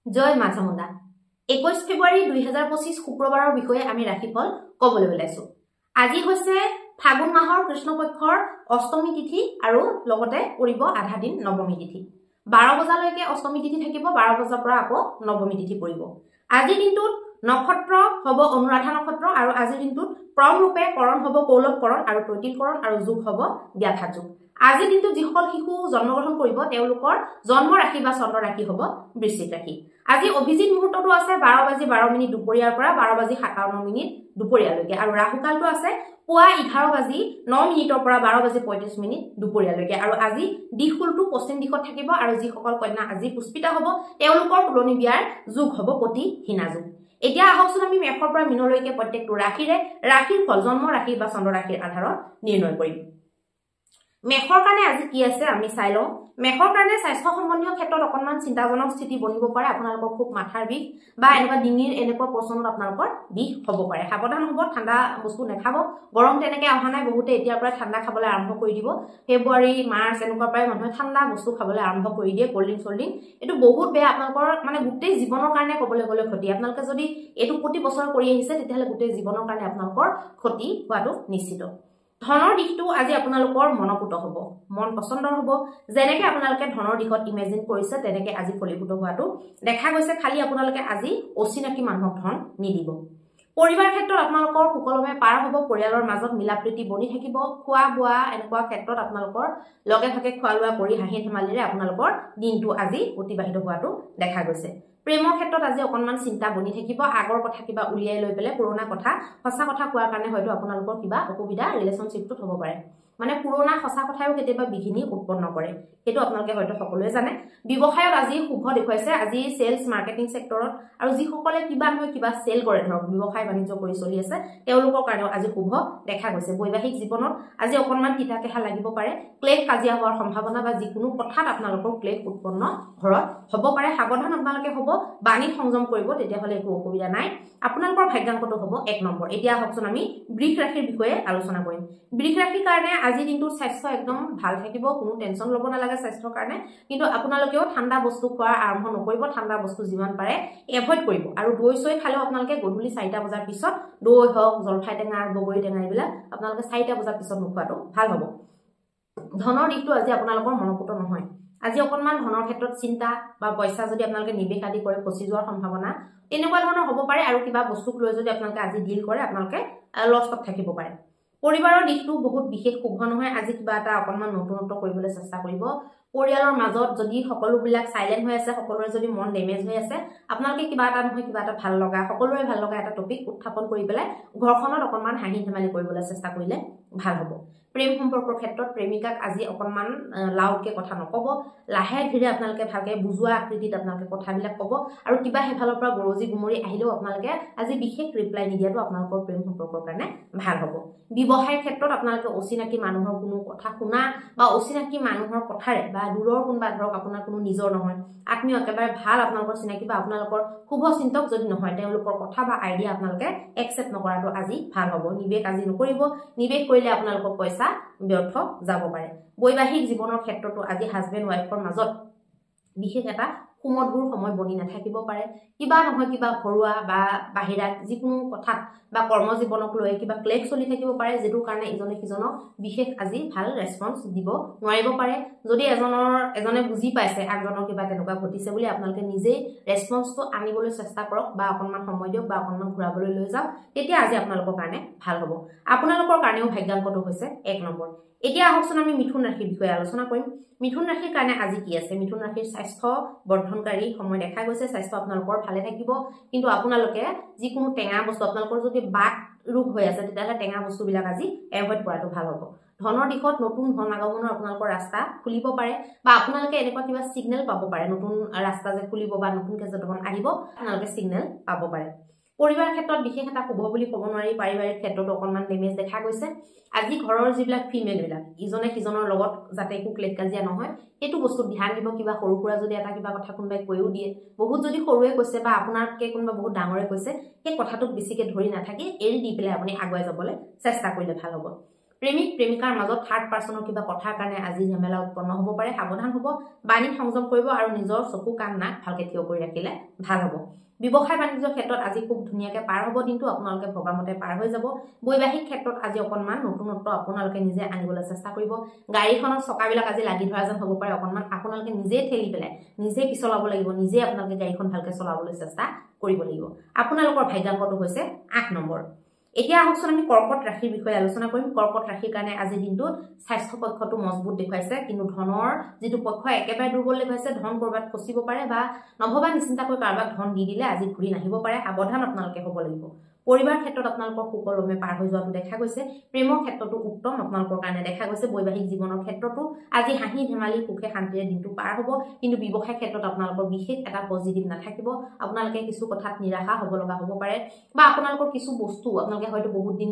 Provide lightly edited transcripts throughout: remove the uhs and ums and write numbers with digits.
জয় মা চামুণ্ডা। 21 ফেব্ৰুৱাৰী 2025 শুক্ৰবাৰৰ বিষয়ে আমি ৰাশিফল ক'বলৈ ওলাইছো। আজি হৈছে ফাগুন মাহৰ কৃষ্ণপক্ষৰ অষ্টমী তিথি আৰু লগতে পৰিব আধা দিন নৱমী তিথি। 12 বজালৈকে অষ্টমী তিথি থাকিব, 12 বজাৰ পৰা আকৌ নৱমী তিথি পৰিব। আজিৰ দিনটোত নক্ষত্ৰ হ'ব অনুৰাধা নক্ষত্ৰ আৰু আজিৰ দিনটোত প্ৰম ৰূপে কৰণ হ'ব কৌলভ কৰণ আৰু তৈতিল কৰণ আৰু যোগ হ'ব ব্যাঘাত যোগ। আজিৰ দিনটোত যিসকল শিশু জন্মগ্ৰহণ কৰিব তেওঁলোকৰ জন্ম ৰাশি বা চন্দ্ৰ ৰাশি হ'ব বৃশ্চিক ৰাশি। আজি অভিজিত মুহূৰ্তটো আছে 12:12 দুপৰীয়াৰ পৰা 12:57 দুপৰীয়ালৈকে আৰু ৰাহুকালটো আছে পুৱা 11:09 পৰা 12:35 দুপৰীয়ালৈকে আৰু আজি দিশকুলটো পশ্চিম দিশত থাকিব আৰু যিসকল কন্যা আজি পুষ্পিতা হ'ব তেওঁলোকৰ তুলনি বিয়াৰ যোগ হ'ব পতি হীনা যোগ। এতিয়া আহকচোন আমি মেষৰ পৰা মীনলৈকে প্ৰত্যেকটো ৰাশিৰ ফল জন্ম ৰাশি বা চন্দ্ৰ ৰাশিৰ আধাৰত নিৰ্ণয় কৰিম। মেষৰ কাৰণে আজি কি আছে আমি চাই লওঁ। মেষৰ কাৰণে স্বাস্থ্য সম্বন্ধীয় ক্ষেত্ৰত অকণমান চিন্তাজনক স্থিতি বনিব পাৰে। আপোনালোকৰ খুব মাথাৰ বিষ বা এনেকুৱা ডিঙিৰ এনেকুৱা পচনত আপোনালোকৰ বিষ হ'ব পাৰে। সাৱধান হ'ব, ঠাণ্ডা বস্তু নাখাব। গৰম তেনেকৈ অহা নাই, বহুতে এতিয়াৰ পৰা ঠাণ্ডা খাবলৈ আৰম্ভ কৰি দিব। ফেব্ৰুৱাৰী মাৰ্চ এনেকুৱা প্ৰায় মানুহে ঠাণ্ডা বস্তু খাবলৈ আৰম্ভ কৰি দিয়ে, কল্ড ড্ৰিংক এইটো বহুত বেয়া। আপোনালোকৰ মানে গোটেই জীৱনৰ কাৰণে ক'বলৈ গ'লে ক্ষতি। আপোনালোকে যদি এইটো প্ৰতি বছৰ কৰি আহিছে তেতিয়াহ'লে গোটেই জীৱনৰ কাৰণে আপোনালোকৰ ক্ষতি হোৱাটো নিশ্চিত। ধনৰ দিশটো আজি আপোনালোকৰ মনপুত হ'ব, মন পচন্দৰ হ'ব। যেনেকে আপোনালোকে ধনৰ দিশত ইমেজিন কৰিছে তেনেকে আজি ফলীভূত হোৱাটো দেখা গৈছে। খালি আপোনালোকে আজি অচিনাকি মানুহক ধন নিদিব। পৰিবাৰ ক্ষেত্ৰত আপোনালোকৰ সুকলমে পাৰ হ'ব, পৰিয়ালৰ মাজত মিলা প্ৰীতি বনি থাকিব। খোৱা বোৱা এনেকুৱা ক্ষেত্ৰত আপোনালোকৰ লগে ভাগে খোৱা লোৱা কৰি হাঁহি ধেমালিৰে আপোনালোকৰ দিনটো আজি অতিবাহিত হোৱাটো দেখা গৈছে। প্ৰেমৰ ক্ষেত্ৰত আজি অকণমান চিন্তা বনি থাকিব। আগৰ কথা কিবা উলিয়াই লৈ পেলাই পুৰণা কথা সঁচা কথা কোৱাৰ কাৰণে হয়তো আপোনালোকৰ কিবা অসুবিধা ৰিলেশ্যনশ্বিপটোত হ'ব পাৰে। মানে পুৰণা সঁচা কথায়ো কেতিয়াবা বিঘিনি উৎপন্ন কৰে, সেইটো আপোনালোকে হয়তো সকলোৱে জানে। ব্যৱসায়ত আজি শুভ দেখুৱাইছে। আজি চেলছ মাৰ্কেটিং ছেক্টৰত আৰু যিসকলে কিবা নহয় কিবা চেল কৰে, ধৰক ব্যৱসায় বাণিজ্য কৰি চলি আছে, তেওঁলোকৰ কাৰণেও আজি শুভ দেখা গৈছে। বৈবাহিক জীৱনত আজি অকণমান তিতা কেহা লাগিব পাৰে। ক্লেশ কাজিয়া হোৱাৰ সম্ভাৱনা বা যিকোনো কথাত আপোনালোকৰ ক্লেশ উৎপন্ন ঘৰত হ'ব পাৰে। সাৱধান আপোনালোকে হ'ব, বাণী সংযম কৰিব, তেতিয়াহ'লে একো অসুবিধা নাই। আপোনালোকৰ ভাগ্যাংকটো হ'ব 1 নম্বৰ। এতিয়া আহকচোন আমি বৃষ ৰাশিৰ বিষয়ে আলোচনা কৰিম। বৃষ ৰাশিৰ কাৰণে আজিৰ দিনটোত স্বাস্থ্য একদম ভাল থাকিব, কোনো টেনচন ল'ব নালাগে স্বাস্থ্যৰ কাৰণে। কিন্তু আপোনালোকেও ঠাণ্ডা বস্তু খোৱা আৰম্ভ নকৰিব, ঠাণ্ডা বস্তু যিমান পাৰে এভইড কৰিব। আৰু দৈ চৈ খালেও আপোনালোকে গধূলি 4টা বজাৰ পিছত দৈ হওক, জলফাই টেঙা, বগৰী টেঙা এইবিলাক আপোনালোকে 4টা বজাৰ পিছত নোখোৱাটো ভাল হ'ব। ধনৰ দিশটো আজি আপোনালোকৰ মনপুত নহয়। আজি অকণমান ধনৰ ক্ষেত্ৰত চিন্তা বা পইচা যদি আপোনালোকে নিৱেশ আদি কৰে ফচি যোৱাৰ সম্ভাৱনা তেনেকুৱা ধৰণৰ হ'ব পাৰে। আৰু কিবা বস্তুক লৈ যদি আপোনালোকে আজি ডিল কৰে আপোনালোকে লছত থাকিব পাৰে। পৰিবাৰৰ দিশটো বহুত বিশেষ শুভ নহয়। আজি কিবা এটা অকণমান নতুনত্ব কৰিবলৈ চেষ্টা কৰিব। পৰিয়ালৰ মাজত যদি সকলোবিলাক চাইলেণ্ট হৈ আছে, সকলোৰে যদি মন ডেমেজ হৈ আছে, আপোনালোকে কিবা এটা নহয় কিবা এটা ভাল লগা, সকলোৰে ভাল লগা এটা টপিক উত্থাপন কৰি পেলাই ঘৰখনত অকণমান হাঁহি ধেমালি কৰিবলৈ চেষ্টা কৰিলে ভাল হ'ব। প্ৰেম সম্পৰ্কৰ ক্ষেত্ৰত প্ৰেমিকাক আজি অকণমান লাউডকে কথা নক'ব, লাহে ধীৰে আপোনালোকে ভালকে বুজোৱা আকৃতিত আপোনালোকে কথাবিলাক ক'ব। আৰু কিবা সেইফালৰ পৰা গৰজি গুমৰি আহিলেও আপোনালোকে আজি বিশেষ ৰিপ্লাই নিদিয়াটো আপোনালোকৰ প্ৰেম সম্পৰ্কৰ কাৰণে ভাল হ'ব। ব্যৱসায়ৰ ক্ষেত্ৰত আপোনালোকে অচিনাকি মানুহৰ কোনো কথা শুনা বা অচিনাকি মানুহৰ কথাৰে বা দূৰৰ কোনোবা, ধৰক আপোনাৰ কোনো নিজৰ নহয়, আত্মীয় একেবাৰে ভাল আপোনালোকৰ চিনাকি বা আপোনালোকৰ শুভ চিন্তক যদি নহয়, তেওঁলোকৰ কথা বা আইডিয়া আপোনালোকে একচেপ্ট নকৰাটো আজি ভাল হ'ব। নিৱেশ আজি নকৰিব, নিৱেশ কৰিলে আপোনালোকৰ পইচা ব্যৰ্থ যাব পাৰে। বৈবাহিক জীৱনৰ ক্ষেত্ৰতো আজি হাজবেণ্ড ৱাইফৰ মাজত বিশেষ এটা সুমধুৰ সময় বনি নাথাকিব পাৰে। কিবা নহয় কিবা ঘৰুৱা বা বাহিৰা যিকোনো কথাত বা কৰ্মজীৱনক লৈ কিবা ক্লেশ চলি থাকিব পাৰে, যিটোৰ কাৰণে ইজনে সিজনক বিশেষ আজি ভাল ৰেছপন্স দিব নোৱাৰিব পাৰে। যদি এজনে বুজি পাইছে আনজনৰ কিবা তেনেকুৱা ঘটিছে বুলি, আপোনালোকে নিজেই ৰেছপন্সটো আনিবলৈ চেষ্টা কৰক বা অকণমান সময় দিয়ক বা অকণমান ঘূৰাবলৈ লৈ যাওক, তেতিয়া আজি আপোনালোকৰ কাৰণে ভাল হ'ব। আপোনালোকৰ কাৰণেও ভাগ্যাংকটো হৈছে 1 নম্বৰ। এতিয়া আহকচোন আমি মিথুন ৰাশিৰ বিষয়ে আলোচনা কৰিম। মিথুন ৰাশিৰ কাৰণে আজি কি আছে। মিথুন ৰাশিৰ স্বাস্থ্য বৰ্ধনকাৰী সময় দেখা গৈছে। স্বাস্থ্য আপোনালোকৰ ভালে থাকিব, কিন্তু আপোনালোকে যিকোনো টেঙা বস্তু, আপোনালোকৰ যদি বাত ৰোগ হৈ আছে তেতিয়াহ'লে টেঙা বস্তুবিলাক আজি এভইড কৰাটো ভাল হ'ব। ধনৰ দিশত নতুন ধন আগমনৰ আপোনালোকৰ ৰাস্তা খুলিব পাৰে বা আপোনালোকে এনেকুৱা কিবা চিগনেল পাব পাৰে, নতুন ৰাস্তা যে খুলিব বা নতুনকৈ যে ধন আহিব আপোনালোকে চিগনেল পাব পাৰে। পৰিবাৰ ক্ষেত্ৰত বিশেষ এটা শুভ বুলি ক'ব নোৱাৰি। পাৰিবাৰিক ক্ষেত্ৰতো অকণমান ডেমেজ দেখা গৈছে। আজি ঘৰৰ যিবিলাক ফিমেলবিলাক ইজনে সিজনৰ লগত যাতে একো ক্লেশ কাজিয়া নহয় সেইটো বস্তুত ধ্যান দিব। কিবা সৰু সুৰা যদি এটা কিবা কথা কোনোবাই কৈও দিয়ে, বহুত যদি সৰুৱে কৈছে বা আপোনাতকৈ কোনোবা বহুত ডাঙৰে কৈছে, সেই কথাটোক বেছিকৈ ধৰি নাথাকি এৰি দি পেলাই আপুনি আগুৱাই যাবলৈ চেষ্টা কৰিলে ভাল হ'ব। প্ৰেমিক প্ৰেমিকাৰ মাজত থাৰ্ড পাৰ্সনৰ কিবা কথাৰ কাৰণে আজি ঝামেলা উৎপন্ন হ'ব পাৰে সাৱধান হ'ব বাণী সংযম কৰিব আৰু নিজৰ চকু কাণ নাক ভালকে থিয় কৰি ৰাখিলে ভাল হ'ব ব্যৱসায় বাণিজ্যৰ ক্ষেত্ৰত আজি খুব ধুনীয়াকৈ পাৰ হ'ব দিনটো আপোনালোকে ভবামতে পাৰ হৈ যাব বৈবাহিক ক্ষেত্ৰত আজি অকণমান নতুনত্ব আপোনালোকে নিজে আনিবলৈ চেষ্টা কৰিব গাড়ীখনৰ চকাবিলাক আজি লাগি ধৰা যেন হ'ব পাৰে অকণমান আপোনালোকে নিজে ঠেলি পেলাই নিজে পিছলাব লাগিব নিজে আপোনালোকে গাড়ীখন ভালকে চলাবলৈ চেষ্টা কৰিব লাগিব আপোনালোকৰ ভাগ্যাংকটো হৈছে 8 নম্বৰ এতিয়া আহকচোন আমি কৰ্কট ৰাশিৰ বিষয়ে আলোচনা কৰিম কৰ্কট ৰাশিৰ কাৰণে আজি দিনটোত স্বাস্থ্য পক্ষটো মজবুত দেখুৱাইছে কিন্তু ধনৰ যেটো পক্ষ একেবাৰে দুৰ্বল দেখুৱাইছে ধন কৰবাত ফচিব পাৰে বা নভবা নিচিন্তাকৈ কাৰোবাক ধন দি দিলে আজি ঘূৰি নাহিব পাৰে সাৱধান আপোনালোকে হ'ব লাগিব পৰিবাৰ ক্ষেত্ৰত আপোনালোকৰ সুকলমে পাৰ হৈ যোৱাটো দেখা গৈছে প্ৰেমৰ ক্ষেত্ৰতো উত্তম আপোনালোকৰ কাৰণে দেখা গৈছে বৈবাহিক জীৱনৰ ক্ষেত্ৰতো আজি হাঁহি ধেমালি সুখে শান্তিৰে দিনটো পাৰ হ'ব কিন্তু ব্যৱসায় ক্ষেত্ৰত আপোনালোকৰ বিশেষ এটা পজিটিভ নাথাকিব আপোনালোকে কিছু কথাত নিৰাশা হ'ব লগা হ'ব পাৰে বা আপোনালোকৰ কিছু বস্তু আপোনালোকে হয়তো বহুত দিন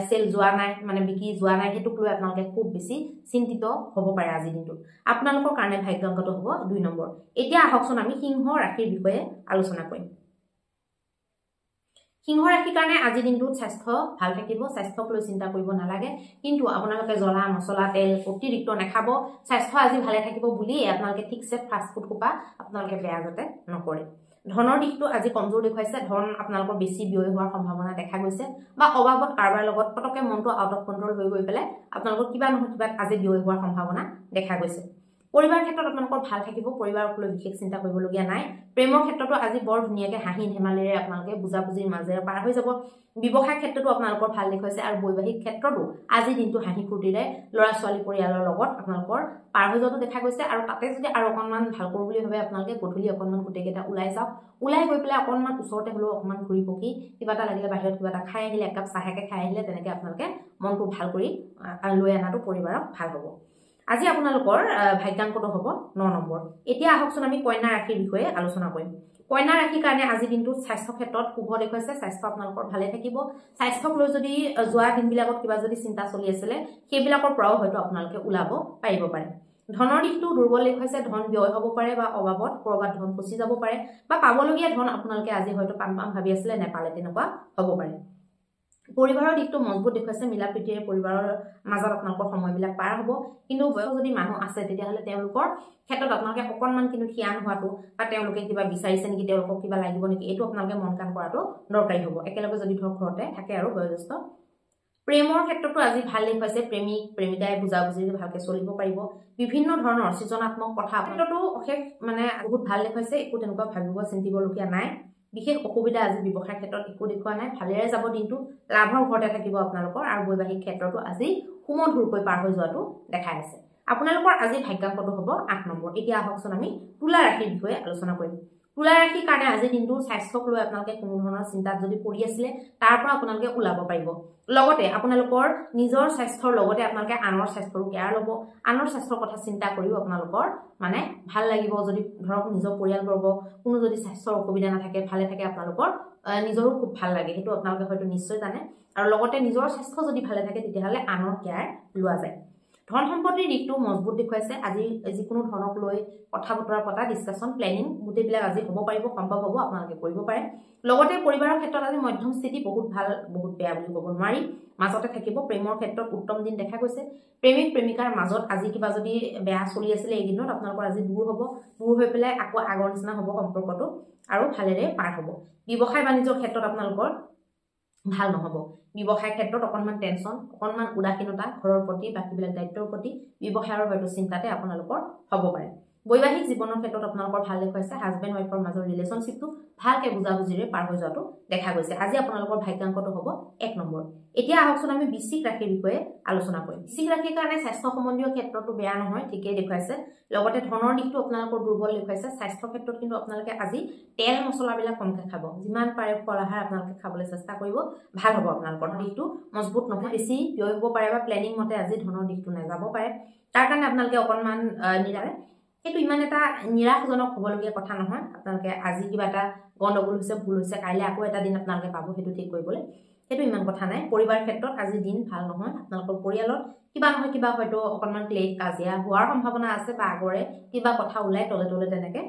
সেল যোৱা নাই মানে বিকি যোৱা নাই হেতুক লৈ আপোনালোকে খুব বেছি চিন্তিত হ'ব পাৰে আজি দিনটো আপোনালোকৰ কাৰণে ভাগ্যাংকটো হ'ব 2 নম্বৰ এতিয়া আহকচোন আমি সিংহ ৰাশিৰ বিষয়ে আলোচনা কৰিম সিংহ ৰাশিৰ কাৰণে আজি দিনটোত স্বাস্থ্য ভাল থাকিব স্বাস্থ্যক লৈ চিন্তা কৰিব নালাগে কিন্তু আপোনালোকে জ্বলা মছলা তেল অতিৰিক্ত নাখাব স্বাস্থ্য আজি ভালে থাকিব বুলি আপোনালোকে ঠিকছে ফাষ্ট ফুড খোপা আপোনালোকে বেয়া যাতে নকৰে ধনৰ দিশটো আজি কমজোৰ দেখুৱাইছে ধন আপোনালোকৰ বেছি ব্যয় হোৱাৰ সম্ভাৱনা দেখা গৈছে বা অভাৱত কাৰোবাৰ লগত পটকে মনটো আউট অফ কন্ট্ৰল হৈ গৈ পেলাই আপোনালোকৰ কিবা নহয় কিবা আজি ব্যয় হোৱাৰ সম্ভাৱনা দেখা গৈছে পৰিবাৰ ক্ষেত্ৰত আপোনালোকৰ ভাল থাকিব পৰিবাৰক লৈ বিশেষ চিন্তা কৰিবলগীয়া নাই প্ৰেমৰ ক্ষেত্ৰতো আজি বৰ ধুনীয়াকৈ হাঁহি ধেমালিৰে আপোনালোকে বুজাবুজিৰ মাজেৰে পাৰ হৈ যাব ব্যৱসায় ক্ষেত্ৰতো আপোনালোকৰ ভাল দেখুৱাইছে আৰু বৈবাহিক ক্ষেত্ৰতো আজি দিনটো হাঁহি ফূৰ্তিৰে ল'ৰা ছোৱালী পৰিয়ালৰ লগত আপোনালোকৰ পাৰ হৈ যোৱাটো দেখা গৈছে আৰু তাতে যদি আৰু অকণমান ভাল কৰোঁ বুলি ভাবে আপোনালোকে গধূলি অকণমান গোটেইকেইটা ওলাই যাওক ওলাই গৈ পেলাই অকণমান ওচৰতে হ'লেও অকণমান ঘূৰি পকি কিবা এটা লাগিলে বাহিৰত কিবা এটা খাই আহিলে একাপ চাহেকে খাই আহিলে তেনেকৈ আপোনালোকে মনটো ভাল কৰি লৈ অনাটো পৰিবাৰক ভাল হ'ব আজি আপোনালোকৰ ভাগ্যাংকটো হ'ব 9 নম্বৰ এতিয়া আহকচোন আমি কন্যা ৰাশিৰ বিষয়ে আলোচনা কৰিম কন্যা ৰাশিৰ কাৰণে আজি দিনটোত স্বাস্থ্য ক্ষেত্ৰত শুভ দেখুৱাইছে স্বাস্থ্য আপোনালোকৰ ভালে থাকিব স্বাস্থ্যক লৈ যদি যোৱা দিনবিলাকত কিবা যদি চিন্তা চলি আছিলে সেইবিলাকৰ পৰাও হয়তো আপোনালোকে ওলাব পাৰিব পাৰে ধনৰ দিশটো দুৰ্বল দেখুৱাইছে ধন ব্যয় হ'ব পাৰে বা অভাৱত কৰবাত ধন ফচি যাব পাৰে বা পাবলগীয়া ধন আপোনালোকে আজি হয়তো পাম ভাবি আছিলে নেপালে তেনেকুৱা হ'ব পাৰে পৰিবাৰৰ দিকটো মজবুত দেখুৱাইছে মিলা প্ৰীতিৰে পৰিবাৰৰ মাজত আপোনালোকৰ সময়বিলাক পাৰ হ'ব কিন্তু যদি মানুহ আছে তেতিয়াহ'লে তেওঁলোকৰ ক্ষেত্ৰত আপোনালোকে অকণমান কিন্তু খিয়ান হোৱাটো বা তেওঁলোকে কিবা বিচাৰিছে নেকি তেওঁলোকক কিবা লাগিব নেকি এইটো আপোনালোকে মন কাণ কৰাটো দৰকাৰী হ'ব একেলগে যদি ধৰক ঘৰতে থাকে আৰু বয়োজ্যেষ্ঠ প্ৰেমৰ ক্ষেত্ৰতো আজি ভাল দেখুৱাইছে প্ৰেমিক প্ৰেমিকাই বুজাবুজিৰে ভালকে চলিব পাৰিব বিভিন্ন ধৰণৰ সৃজনাত্মক কথা ক্ষেত্ৰতো অশেষ মানে বহুত ভাল দেখুৱাইছে একো তেনেকুৱা ভাবিব চিন্তিবলগীয়া নাই বিশেষ অসুবিধা আজি ব্যৱসায়ৰ ক্ষেত্ৰত একো দেখুৱা নাই ভালেৰে যাব দিনটো লাভৰ ঘৰতে থাকিব আপোনালোকৰ আৰু বৈবাহিক ক্ষেত্ৰতো আজি সুমধুৰকৈ পাৰ হৈ যোৱাটো দেখাই আছে আপোনালোকৰ আজি ভাগ্যাংকটো হ'ব 8 নম্বৰ এতিয়া আহকচোন আমি তুলা ৰাশিৰ বিষয়ে আলোচনা কৰিম তুলা ৰাশিৰ কাৰণে আজি দিনটো স্বাস্থ্যক লৈ আপোনালোকে কোনো ধৰণৰ চিন্তাত যদি পৰি আছিলে তাৰ পৰা আপোনালোকে ওলাব পাৰিব লগতে আপোনালোকৰ নিজৰ স্বাস্থ্যৰ লগতে আপোনালোকে আনৰ স্বাস্থ্যৰো কেয়াৰ ল'ব আনৰ স্বাস্থ্যৰ কথা চিন্তা কৰিও আপোনালোকৰ মানে ভাল লাগিব যদি ধৰক নিজৰ পৰিয়ালবৰ্গ কোনো যদি স্বাস্থ্যৰ অসুবিধা নাথাকে ভালে থাকে আপোনালোকৰ নিজৰো খুব ভাল লাগে সেইটো আপোনালোকে হয়তো নিশ্চয় জানে আৰু লগতে নিজৰ স্বাস্থ্য যদি ভালে থাকে তেতিয়াহ'লে আনৰ কেয়াৰ লোৱা যায় ধন সম্পত্তিৰ দিশটো মজবুত দেখুৱাইছে আজি যিকোনো ধনক লৈ কথা বতৰা পতা ডিসকাশন প্লেনিং গোটেইবিলাক আজি হ'ব পাৰিব সম্ভৱ হ'ব আপোনালোকে কৰিব পাৰে লগতে পৰিবাৰৰ ক্ষেত্ৰত আজি মধ্যম স্থিতি বহুত ভাল বহুত বেয়া বুলি ক'ব নোৱাৰি মাজতে থাকিব প্ৰেমৰ ক্ষেত্ৰত উত্তম দিন দেখা গৈছে প্ৰেমিক প্ৰেমিকাৰ মাজত আজি কিবা যদি বেয়া চলি আছিলে এই দিনত আপোনালোকৰ আজি দূৰ হ'ব দূৰ হৈ পেলাই আকৌ আগৰ নিচিনা হ'ব সম্পৰ্কটো আৰু ভালেৰে পাৰ হ'ব ব্যৱসায় বাণিজ্যৰ ক্ষেত্ৰত আপোনালোকৰ ভাল নহব ব্যৱসায় ক্ষেত্ৰত অকণমান টেনচন অকণমান উদাসীনতা ঘৰৰ প্ৰতি বাকিবিলাক দায়িত্বৰ প্ৰতি ব্যৱসায়ৰ হয়তো চিন্তাতে আপোনালোকৰ হ'ব পাৰে বৈবাহিক জীৱনৰ ক্ষেত্ৰত আপোনালোকৰ ভাল দেখুৱাইছে হাজবেণ্ড ওয়াইফৰ মাজৰ ৰিলেশনশিপটো ভালকে বুজাবুজিৰে পাৰ হৈ যোৱাটো দেখা গৈছে আজি আপোনালোকৰ ভাগ্যাংকটো হ'ব 1 নম্বৰ এতিয়া আহকচোন আমি বৃশ্চিক ৰাশিৰ বিষয়ে আলোচনা কৰিম বৃশ্চিক ৰাশিৰ কাৰণে স্বাস্থ্য সম্বন্ধীয় ক্ষেত্ৰটো বেয়া নহয় ঠিকই দেখুৱাইছে লগতে ধনৰ দিশটো আপোনালোকৰ দুৰ্বল দেখুৱাইছে স্বাস্থ্য ক্ষেত্ৰত কিন্তু আপোনালোকে আজি তেল মছলাবিলাক কমকৈ খাব যিমান পাৰে ফল আহাৰ আপোনালোকে খাবলৈ চেষ্টা কৰিব ভাল হ'ব আপোনালোকৰ দিশটো মজবুত নহয় বেছি ব্যয় হ'ব পাৰে বা প্লেনিং মতে আজি ধনৰ দিশটো নাযাব পাৰে তাৰ কাৰণে আপোনালোকে অকণমান নিৰাৰে সেইটো ইমান এটা নিৰাশজনক হ'বলগীয়া কথা নহয় আপোনালোকে আজি কিবা এটা গণ্ডগোল হৈছে ভুল হৈছে কাইলৈ আকৌ এটা দিন আপোনালোকে পাব সেইটো ঠিক কৰিবলৈ সেইটো ইমান কথা নাই পৰিবাৰ ক্ষেত্ৰত আজি দিন ভাল নহয় আপোনালোকৰ পৰিয়ালত কিবা নহয় কিবা হয়তো অকণমান ক্লেশ কাজিয়া হোৱাৰ সম্ভাৱনা আছে বা আগৰে কিবা কথা ওলাই তলে তলে তেনেকৈ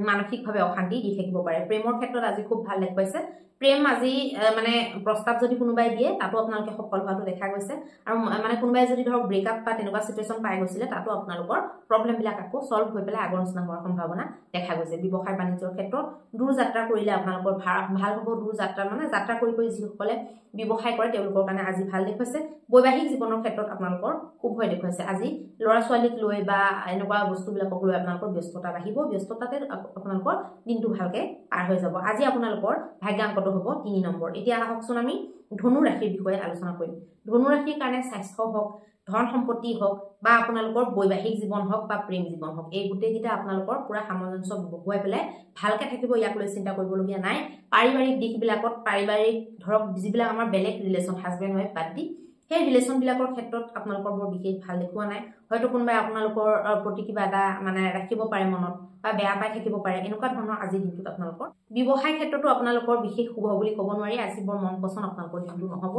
মানসিকভাৱে অশান্তি দি থাকিব পাৰে প্ৰেমৰ ক্ষেত্ৰত আজি খুব ভাল দেখুৱাইছে প্ৰেম আজি মানে প্ৰস্তাৱ যদি কোনোবাই দিয়ে তাতো আপোনালোকে সফল হোৱাটো দেখা গৈছে আৰু মানে কোনোবাই যদি ধৰক ব্ৰেকআপ বা তেনেকুৱা সিচুৱেচন পাই গৈছিলে তাতো আপোনালোকৰ প্ৰবলেম বিলাক আকৌ সলভ হৈ পেলাই আগৰ নিচিনা হোৱাৰ সম্ভাৱনা দেখা গৈছে ব্যৱসায় বাণিজ্যৰ ক্ষেত্ৰত দূৰ যাত্ৰা কৰিলে আপোনালোকৰ ভাল হ'ব দূৰ যাত্ৰা মানে যাত্ৰা কৰি যিসকলে ব্যৱসায় কৰে তেওঁলোকৰ কাৰণে আজি ভাল দেখুৱাইছে বৈবাহিক জীৱনৰ ক্ষেত্ৰত আপোনালোকৰ খুব ভয় দেখুৱাইছে আজি ল'ৰা ছোৱালীক লৈ বা এনেকুৱা বস্তুবিলাকক লৈ আপোনালোকৰ ব্যস্ততা বাঢ়িব ব্যস্ততাতে আপোনালোকৰ দিনটো ভালকে পাৰ হৈ যাব আজি আপোনালোকৰ ভাগ্যাংকটো হ'ব 3 নম্বৰ এতিয়া আহকচোন আমি ধনু ৰাশিৰ বিষয়ে আলোচনা কৰিম ধনু ৰাশিৰ কাৰণে স্বাস্থ্য হওক ধন সম্পত্তি হওক বা আপোনালোকৰ বৈবাহিক জীৱন হওক বা প্ৰেম জীৱন হওক এই গোটেইকেইটা আপোনালোকৰ পুৰা সামঞ্জস্য বহুৱাই পেলাই ভালকে থাকিব ইয়াক লৈ চিন্তা কৰিবলগীয়া নাই পাৰিবাৰিক দিশবিলাকত পাৰিবাৰিক ধৰক যিবিলাক আমাৰ বেলেগ ৰিলেশ্যন হাজবেণ্ড ৱাইফ বাদ দি সেই ৰিলেশ্যন বিলাকৰ ক্ষেত্ৰত আপোনালোকৰ বৰ বিশেষ ভাল দেখুৱা নাই হয়তো কোনোবাই আপোনালোকৰ প্ৰতি কিবা এটা মানে ৰাখিব পাৰে মনত বা বেয়া পাই থাকিব পাৰে এনেকুৱা ধৰণৰ আজি দিনটোত আপোনালোকৰ ব্যৱসায় ক্ষেত্ৰতো আপোনালোকৰ বিশেষ শুভ বুলি ক'ব নোৱাৰি আজি বৰ মন পছন্দ আপোনালোকৰ দিনটো নহ'ব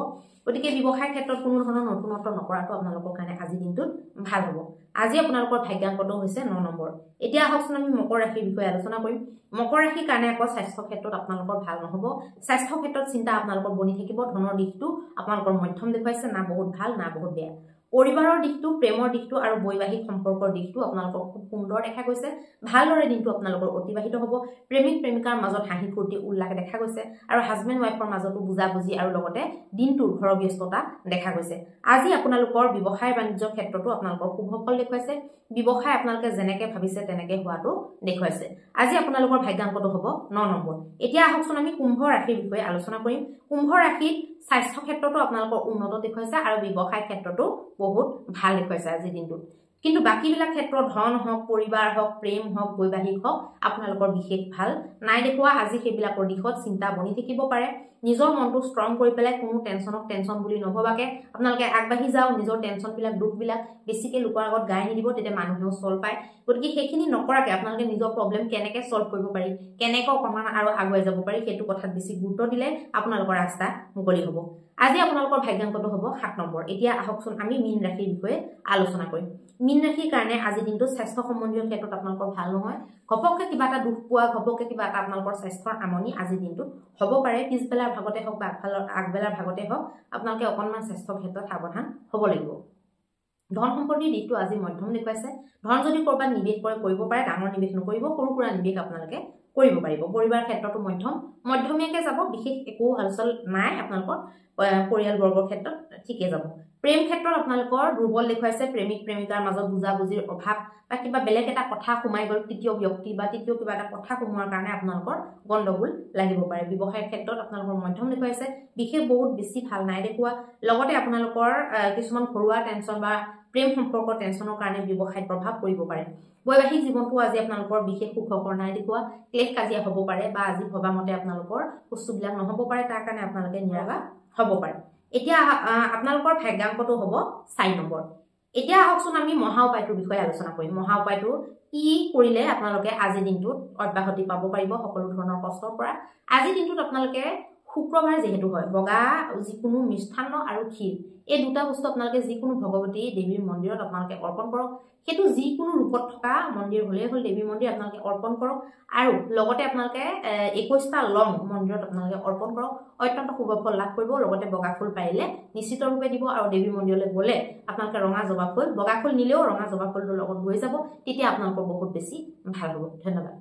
গতিকে ব্যৱসায় ক্ষেত্ৰত কোনো ধৰণৰ নতুনত্ব নকৰাটো আপোনালোকৰ কাৰণে আজি দিনটোত ভাল হ'ব আজি আপোনালোকৰ ভাগ্যাংকটো হৈছে 9 নম্বৰ এতিয়া আহকচোন আমি মকৰ ৰাশিৰ বিষয়ে আলোচনা কৰিম মকৰ ৰাশিৰ কাৰণে আকৌ স্বাস্থ্য ক্ষেত্ৰত আপোনালোকৰ ভাল নহ'ব স্বাস্থ্য ক্ষেত্ৰত চিন্তা আপোনালোকৰ বনি থাকিব ধনৰ দিশটো আপোনালোকৰ মধ্যম দেখুৱাইছে না বহুত ভাল না বহুত বেয়া পৰিবাৰৰ দিশটো প্ৰেমৰ দিশটো আৰু বৈবাহিক সম্পৰ্কৰ দিশটো আপোনালোকৰ খুব সুন্দৰ দেখা গৈছে ভালদৰে দিনটো আপোনালোকৰ অতিবাহিত হ'ব প্ৰেমিক প্ৰেমিকাৰ মাজত হাঁহি ফূৰ্তি উল্লাস দেখা গৈছে আৰু হাজবেণ্ড ৱাইফৰ মাজতো বুজাবুজি আৰু লগতে দিনটোৰ ঘৰৰ ব্যস্ততা দেখা গৈছে আজি আপোনালোকৰ ব্যৱসায় বাণিজ্যৰ ক্ষেত্ৰতো আপোনালোকৰ শুভ ফল দেখুৱাইছে ব্যৱসায় আপোনালোকে যেনেকে ভাবিছে তেনেকে হোৱাটো দেখুৱাইছে আজি আপোনালোকৰ ভাগ্যাংকটো হ'ব 9 নম্বৰ এতিয়া আহকচোন আমি কুম্ভ ৰাশিৰ বিষয়ে আলোচনা কৰিম কুম্ভ ৰাশিত স্বাস্থ্য ক্ষেত্ৰতো আপোনালোকৰ উন্নত দেখুৱাইছে আৰু ব্যৱসায় ক্ষেত্ৰতো বহুত ভাল দেখুৱাইছে আজি দিনটোত কিন্তু বাকিবিলাক ক্ষেত্ৰত ধন হওক পৰিবাৰ হওক প্ৰেম হওক বৈবাহিক হওক আপোনালোকৰ বিশেষ ভাল নাই দেখুৱা আজি সেইবিলাকৰ দিশত চিন্তা বনি থাকিব পাৰে নিজৰ মনটো ষ্ট্ৰং কৰি পেলাই কোনো টেনচন বুলি নভবাকে আপোনালোকে আগবাঢ়ি যাওক নিজৰ টেনচনবিলাক দুখবিলাক বেছিকে লোকৰ আগত গাই নিদিব তেতিয়া মানুহেও সলভ পায় গতিকে সেইখিনি নকৰাকে আপোনালোকে নিজৰ প্ৰব্লেম কেনেকে সলভ কৰিব পাৰি কেনেকৈ অকণমান আৰু আগুৱাই যাব পাৰি সেইটো কথাত বেছি গুৰুত্ব দিলে আপোনালোকৰ ৰাস্তা মুকলি হ'ব আজি আপোনালোকৰ ভাগ্যাংকটো হ'ব 7 নম্বৰ এতিয়া আহকচোন আমি মীন ৰাশিৰ বিষয়ে আলোচনা কৰিম মীন ৰাশিৰ কাৰণে আজি দিনটো স্বাস্থ্য সম্বন্ধীয় ক্ষেত্ৰত আপোনালোকৰ ভাল নহয় ঘপককে কিবা এটা দুখ পোৱা ঘপককে কিবা এটা আপোনালোকৰ স্বাস্থ্যৰ আমনি আজি দিনটোত হ'ব পাৰে পিছবেলাৰ ভাগতে হওক বা আগবেলাৰ ভাগতে হওক আপোনালোকে অকণমান স্বাস্থ্যৰ ক্ষেত্ৰত সাৱধান হ'ব লাগিব ধন সম্পত্তিৰ দিশটো আজি মধ্যম দেখুৱাইছে ধন যদি কৰবাত নিৱেশ কৰিব পাৰে ডাঙৰ নিৱেশ নকৰিব সৰু সুৰা নিৱেশ আপোনালোকে কৰিব পাৰিব পৰিবাৰ ক্ষেত্ৰতো মধ্যমীয়াকে যাব বিশেষ একো হলচল নাই আপোনালোকৰ পৰিয়ালবৰ্গৰ ক্ষেত্ৰত ঠিকে যাব প্ৰেম ক্ষেত্ৰত আপোনালোকৰ দুৰ্বল দেখুৱাইছে প্ৰেমিক প্ৰেমিকাৰ মাজত বুজাবুজিৰ অভাৱ বা কিবা বেলেগ এটা কথা সোমাই গ'ল তৃতীয় ব্যক্তি বা তৃতীয় কিবা এটা কথা সোমোৱাৰ কাৰণে আপোনালোকৰ গণ্ডগোল লাগিব পাৰে ব্যৱসায়ৰ ক্ষেত্ৰত আপোনালোকৰ মধ্যম দেখুৱাইছে বিশেষ বহুত বেছি ভাল নাই দেখুৱা লগতে আপোনালোকৰ কিছুমান ঘৰুৱা টেনচন বা প্ৰেম সম্পৰ্কৰ টেনচনৰ কাৰণে ব্যৱসায়ত প্ৰভাৱ পৰিব পাৰে বৈবাহিক জীৱনটো আজি আপোনালোকৰ বিশেষ সুখকৰ নাই দেখুৱা ক্লেশ কাজিয়া হ'ব পাৰে বা আজি ভবা মতে আপোনালোকৰ বস্তুবিলাক নহ'ব পাৰে তাৰ কাৰণে আপোনালোকে নিৰাশা হ'ব পাৰে এতিয়া আপোনালোকৰ ভাগ্যাংকটো হ'ব 4 নম্বৰ এতিয়া আহকচোন আমি মহা উপায়টোৰ বিষয়ে আলোচনা কৰিম মহা উপায়টো কি কৰিলে আপোনালোকে আজি দিনটোত অব্যাহতি পাব পাৰিব সকলো ধৰণৰ কষ্টৰ পৰা আজি দিনটোত আপোনালোকে শুক্ৰবাৰ যেহেতু হয় বগা যিকোনো মিষ্টান্ন আৰু ক্ষীৰ এই দুটা বস্তু আপোনালোকে যিকোনো ভগৱতী দেৱীৰ মন্দিৰত আপোনালোকে অৰ্পণ কৰক সেইটো যিকোনো ৰূপত থকা মন্দিৰ হ'লেই হ'ল দেৱী মন্দিৰ আপোনালোকে অৰ্পণ কৰক আৰু লগতে আপোনালোকে 21টা লং মন্দিৰত আপোনালোকে অৰ্পণ কৰক অত্যন্ত শুভ ফল লাভ কৰিব লগতে বগা ফুল পাৰিলে নিশ্চিত ৰূপে দিব আৰু দেৱী মন্দিৰলৈ গ'লে আপোনালোকে ৰঙা জবা ফুল বগা ফুল নিলেও ৰঙা জবা ফুলটোৰ লগত লৈ যাব তেতিয়া আপোনালোকৰ বহুত বেছি ভাল হ'ব ধন্যবাদ